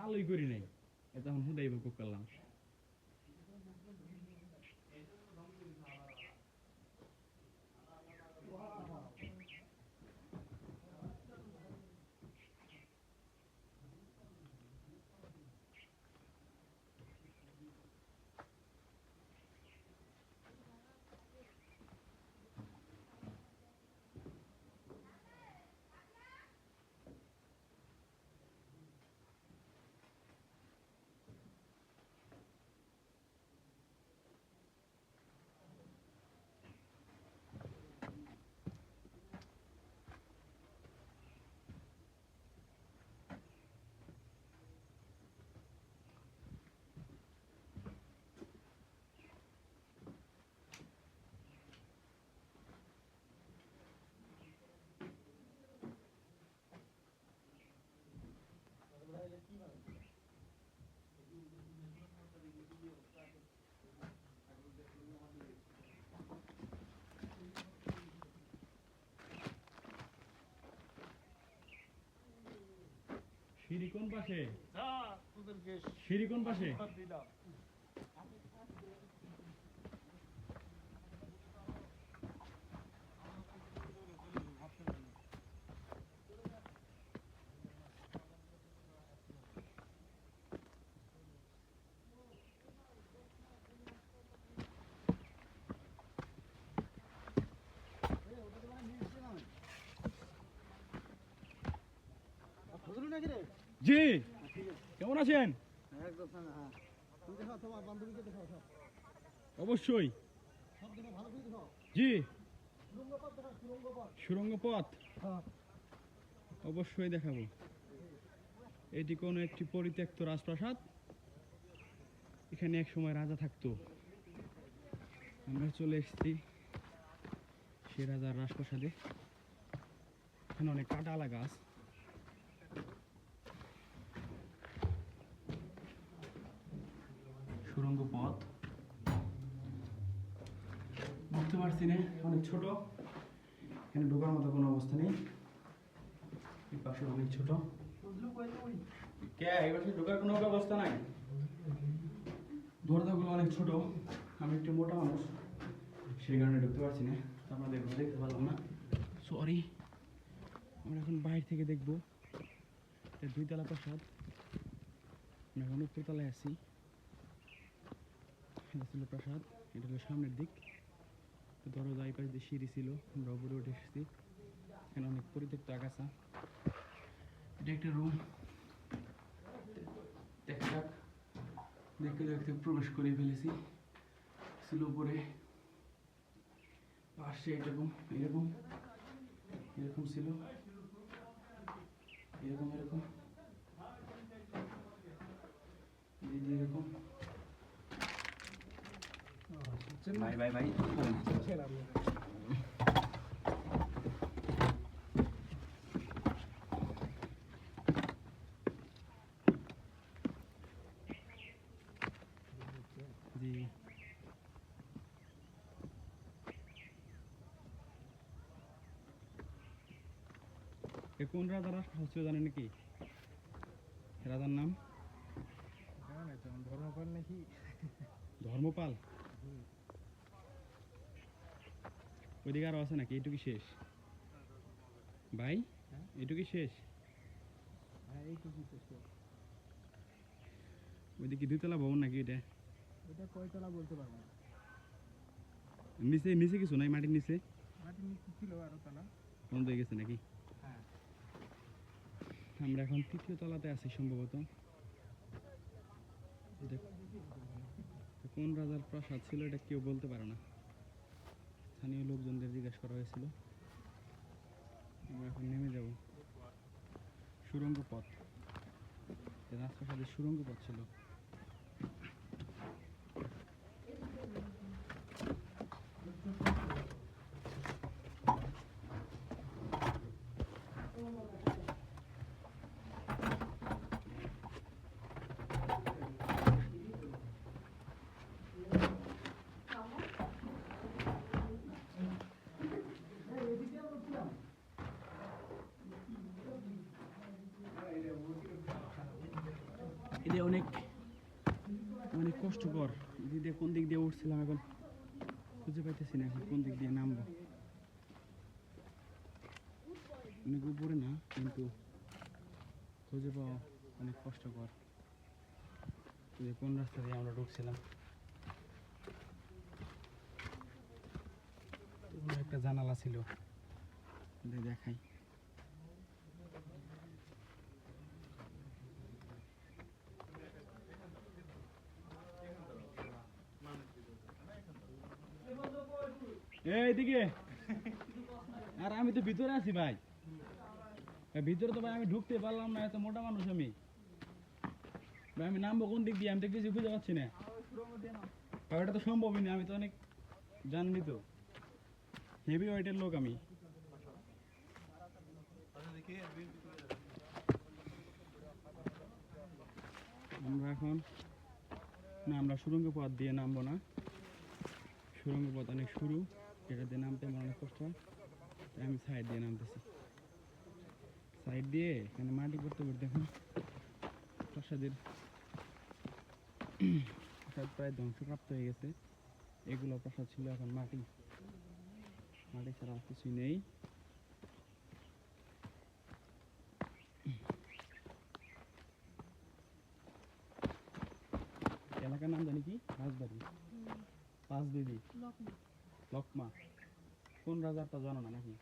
চালুই করি নাই তখন হুদাই বুক করলাম। সিঁড়ি কোন পাশে? সিঁড়ি কোন পাশে? জি কেমন আছেন? অবশ্যই জি সুড়ঙ্গ পথ অবশ্যই দেখাবো। এটি কোনো একটি পরিত্যক্ত রাজপ্রাসাদ। এখানে এক সময় রাজা থাকতো। আমরা চলে এসেছি সে রাজার রাজপ্রাসাদে। এখানে অনেক কাঁটালা গাছ। সুড়ঙ্গ পথ বুঝতে পারছি না, অনেক ছোট। এখানে ঢোকার মতো কোনো অবস্থা নেই। এই পাশে অনেক ছোট। কে এই পাশে ঢোকার কোনো ব্যবস্থা নাই। দরজাগুলো অনেক ছোট। আমি একটু মোটা মানুষ, সেই কারণে ঢুকতে পারছি না। আপনাদের দেখতে পারলাম না, সরি। আমরা এখন বাইরে থেকে দেখবো। এটা 2 তলা প্রাসাদ। আমরা এখন উপর তলায় আছি। এটা ছিল প্রাসাদ, এটা হলো সামনের দিক। দরজা এই পাশ দিয়ে সিঁড়ি ছিল, আমরা উপরে উঠে এসেছি। এখানে অনেক পরিত্যক্ত আগাছা। এটা একটা রুম। দেখা যাক, দেখতে দেখতে প্রবেশ করে ফেলেছি। ছিল উপরে, পাশে এরকম এরকম এরকম ছিল, এরকম এরকম এরকম। ভাই ভাই ভাই জি কোন রাজার রাজপ্রাসাদ ছিল জানেন নাকি? রাজার নাম ধর্মপাল নাকি? ধর্মপাল? ওইদিকে আরো আছে নাকি? এইটুকু শেষ ভাই? এইটুকু শেষ? ওইদিকে 2 তলা ভবন নাকি এটা? এটা কয়তলা বলতে পারবো না। নিচে নিচে কিছু নাই? মাটির নিচে? মাটির নিচে ছিল আরো তলা, বন্ধ হয়ে গেছে নাকি? হ্যাঁ। আমরা এখন 3য় তলাতে আছি সম্ভবত। কোন রাজার প্রাসাদ ছিল এটা কেউ বলতে পারে না। স্থানীয় লোকজনদের জিজ্ঞাসা করা হয়েছিল। আমরা এখন নেমে যাব। সুড়ঙ্গ পথ, রাজপ্রাসাদের সুড়ঙ্গ পথ ছিল। এটা অনেক অনেক কষ্টকর। দিদি কোন দিক দিয়ে উঠছিলাম এখন খুঁজে পাইতেছি না, এখন কোন দিক দিয়ে নামবো। অনেক উপরে না, কিন্তু খুঁজে পাওয়া অনেক কষ্টকর। যে কোন রাস্তা দিয়ে আমরা ঢুকছিলাম, ওখানে একটা জানালা ছিল, দেখাই। এইদিকে, আর আমি তো ভিতরে আছি ভাই। ভিতরে তো ভাই আমি ঢুকতে পারলাম না, এত মোটা মানুষ আমি। ভাই আমি নামবো কোন দিক দিয়ে, আমি তো কিছু খুঁজে পাচ্ছি না। ভাই এটা তো সম্ভবই না, আমি তো অনেক জানবি তো হেভি ওয়েটের লোক আমি। আমরা এখন না, আমরা সুড়ঙ্গ পথ দিয়ে নামবো না, সুড়ঙ্গ পথ অনেক শুরু, এটা দিয়ে নামতে আমার অনেক কষ্ট হয়, তাই আমি সাইড দিয়ে নামতেছি। সাইড দিয়ে এখানে মাটি করতে করতে দেখুন প্রাসাদের প্রাসাদ প্রায় ধ্বংসপ্রাপ্ত হয়ে গেছে। এগুলো প্রাসাদ ছিল, এখন মাটি, মাটি ছাড়া আর কিছুই নেই। এলাকার নাম জানি কি, রাজবাড়ি, পাঁচবিবি, লকমা। কোন রাজারটা জানো না নাকি?